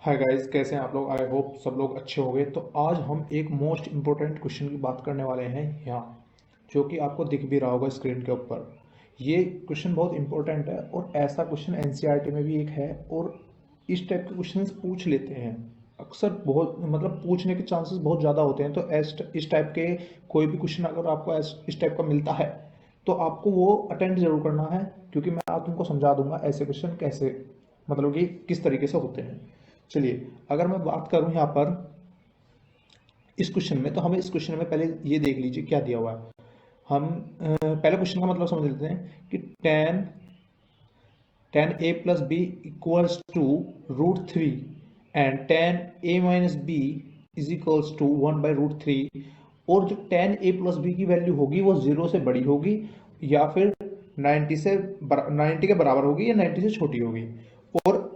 Hi guys, कैसे हैं आप लोग। आई होप सब लोग अच्छे होंगे। तो आज हम एक मोस्ट इम्पोर्टेंट क्वेश्चन की बात करने वाले हैं यहाँ, जो कि आपको दिख भी रहा होगा स्क्रीन के ऊपर। ये क्वेश्चन बहुत इंपॉर्टेंट है और ऐसा क्वेश्चन एनसीईआरटी में भी एक है, और इस टाइप के क्वेश्चंस पूछ लेते हैं अक्सर। बहुत मतलब पूछने के चांसेस बहुत ज़्यादा होते हैं। तो इस टाइप के कोई भी क्वेश्चन अगर आपको इस टाइप का मिलता है तो आपको वो अटेंड जरूर करना है, क्योंकि मैं आज तुमको समझा दूंगा ऐसे क्वेश्चन कैसे, मतलब कि किस तरीके से होते हैं। चलिए, अगर मैं बात करूं यहाँ पर इस क्वेश्चन में, तो हमें इस क्वेश्चन में पहले ये देख लीजिए क्या दिया हुआ है। हम पहले क्वेश्चन का मतलब समझ लेते हैं कि tan A plus B equals to √3 and tan A minus B is equals to 1/√3। और जो टेन ए प्लस बी की वैल्यू होगी वो 0 से बड़ी होगी, या फिर 90 के बराबर होगी, या 90 से छोटी होगी। और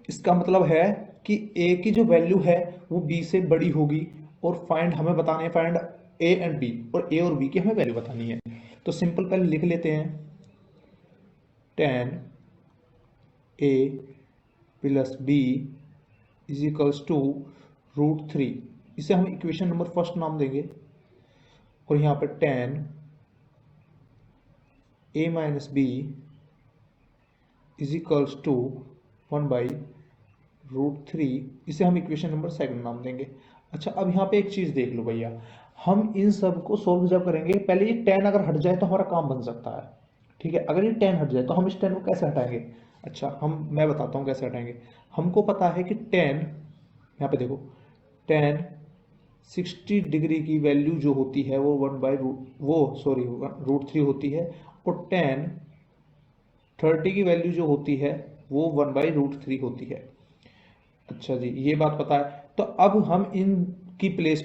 इसका मतलब है कि ए की जो वैल्यू है वो बी से बड़ी होगी, और फाइंड हमें बताने हैं, फाइंड ए एंड बी, और ए और बी की हमें वैल्यू बतानी है। तो सिंपल पहले लिख लेते हैं, tan A plus B is equals to √3। इसे हम इक्वेशन नंबर फर्स्ट नाम देंगे, और यहाँ पे tan A minus B is equals to 1/√3। इसे हम इक्वेशन नंबर सेकंड नाम देंगे। अच्छा, अब यहाँ पे एक चीज देख लो भैया, हम इन सब को सोल्व जब करेंगे, पहले ये टेन अगर हट जाए तो हमारा काम बन सकता है। ठीक है, अगर ये टेन हट जाए तो हम इस टेन को कैसे हटाएंगे। अच्छा, मैं बताता हूँ कैसे हटाएंगे। हमको पता है कि टेन, यहाँ पे देखो, टेन 60 डिग्री की वैल्यू जो होती है वो वन बाई रूट वो सॉरी √3 होती है, और टेन 30 की वैल्यू जो होती है वो 1/√3 होती है। अच्छा जी, ये बात पता है। तो अब हम इनकी प्लेस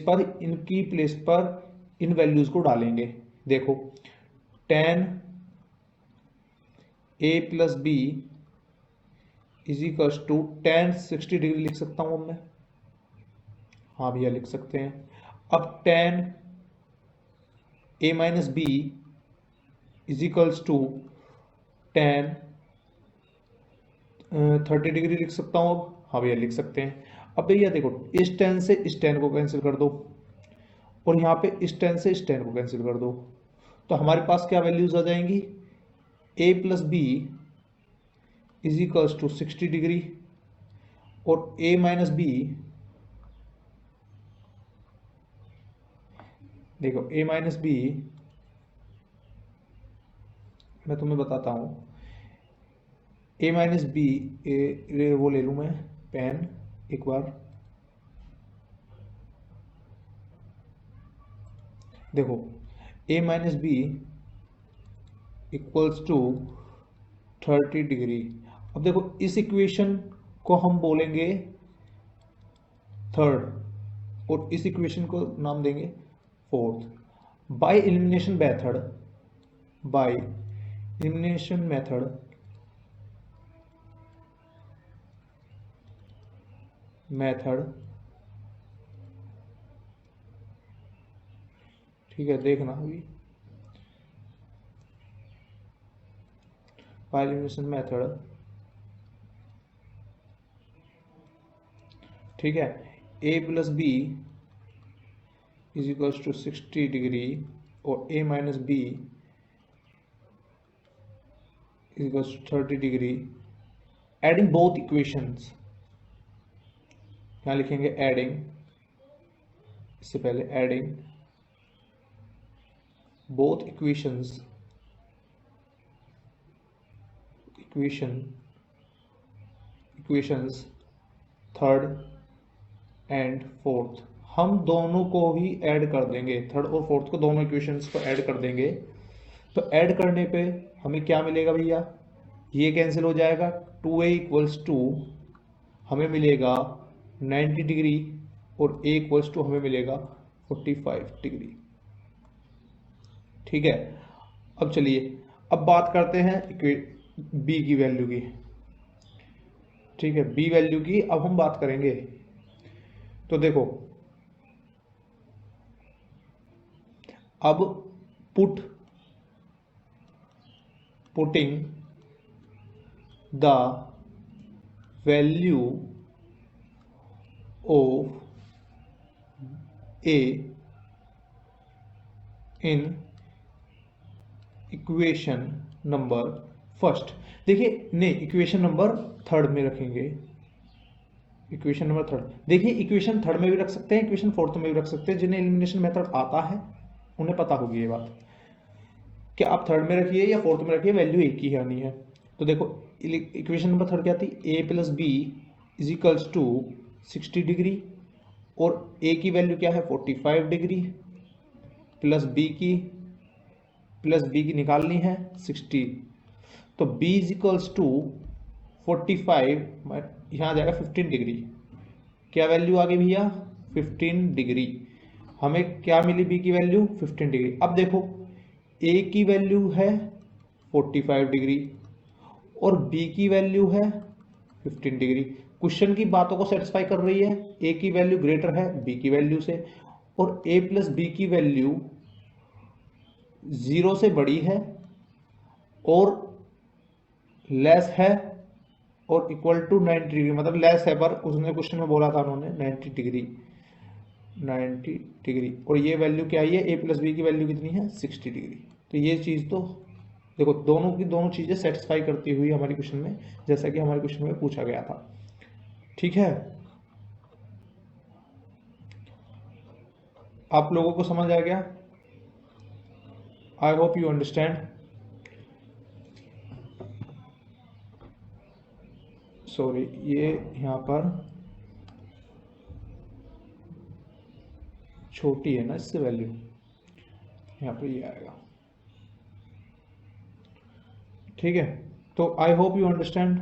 पर इन वैल्यूज को डालेंगे। देखो, tan A plus B is equals to tan 60 degree लिख सकता हूं मैं। हाँ भैया, लिख सकते हैं। अब tan A minus B is equals to tan 30 degree लिख सकता हूं अब। हाँ भैया, लिख सकते हैं। अब भैया देखो, इस टेन से इस टेन को कैंसिल कर दो, और यहाँ पे इस टेन से इस टेन को कैंसिल कर दो। तो हमारे पास क्या वैल्यूज आ जाएंगी, a plus B is equals to 60 degree, और ए माइनस बी, देखो ए माइनस बी, मैं तुम्हें बताता हूँ। ए माइनस बी, वो ले लूँ मैं पेन एक बार। देखो, a minus b equals to 30 degree. अब देखो, इस इक्वेशन को हम बोलेंगे थर्ड, और इस इक्वेशन को नाम देंगे fourth. By elimination method, by elimination method, ठीक है, देखना अभी। बाय एलिमिनेशन मेथड, ठीक है, a plus B is equals to 60 degree, और a minus B is equals to 30 degree. Adding both equations, क्या लिखेंगे, एडिंग, इससे पहले adding both equations, equations third and fourth. हम दोनों को ही ऐड कर देंगे, थर्ड और फोर्थ को, दोनों इक्वेशंस को ऐड कर देंगे। तो ऐड करने पे हमें क्या मिलेगा भैया, ये कैंसिल हो जाएगा। 2a इक्वल्स टू हमें मिलेगा 90 डिग्री, और a इक्वल्स टू हमें मिलेगा 45 डिग्री। ठीक है, अब चलिए, अब बात करते हैं बी की वैल्यू की। ठीक है, बी वैल्यू की अब हम बात करेंगे। तो देखो, अब putting the value of A in equation number first. देखिए नहीं, इक्वेशन नंबर थर्ड में रखेंगे। इक्वेशन नंबर थर्ड, देखिए इक्वेशन थर्ड में भी रख सकते हैं, इक्वेशन फोर्थ में भी रख सकते हैं। जिन्हें एलिमिनेशन मेथड आता है उन्हें पता होगी ये बात कि आप थर्ड में रखिए या फोर्थ में रखिए, वैल्यू एक ही आनी है। तो देखो इक्वेशन नंबर थर्ड क्या थी, a plus B is equals to 60 degree, और ए की वैल्यू क्या है 45 डिग्री, प्लस बी की निकालनी है 60। तो b इज इक्वल्स टू 45, यहाँ आ जाएगा 15 डिग्री। क्या वैल्यू आ गई भैया 15 डिग्री। हमें क्या मिली b की वैल्यू 15 डिग्री। अब देखो a की वैल्यू है 45 डिग्री और b की वैल्यू है 15 डिग्री। क्वेश्चन की बातों को सेटिस्फाई कर रही है। a की वैल्यू ग्रेटर है b की वैल्यू से, और a प्लस बी की वैल्यू 0 से बड़ी है और लेस है और इक्वल टू 90 डिग्री, मतलब लेस है पर उसने क्वेश्चन में बोला था उन्होंने 90 डिग्री, 90 डिग्री। और ये वैल्यू क्या है, ए प्लस बी की वैल्यू कितनी है 60 डिग्री। तो ये चीज़ तो देखो दोनों की दोनों चीज़ें सेटिस्फाई करती हुई हमारे क्वेश्चन में, जैसा कि हमारे क्वेश्चन में पूछा गया था। ठीक है, आप लोगों को समझ आ गया? I hope you understand. Sorry, ये यहाँ पर छोटी है ना, इससे वैल्यू यहाँ पर ये आएगा। ठीक है, तो आई होप यू अंडरस्टैंड।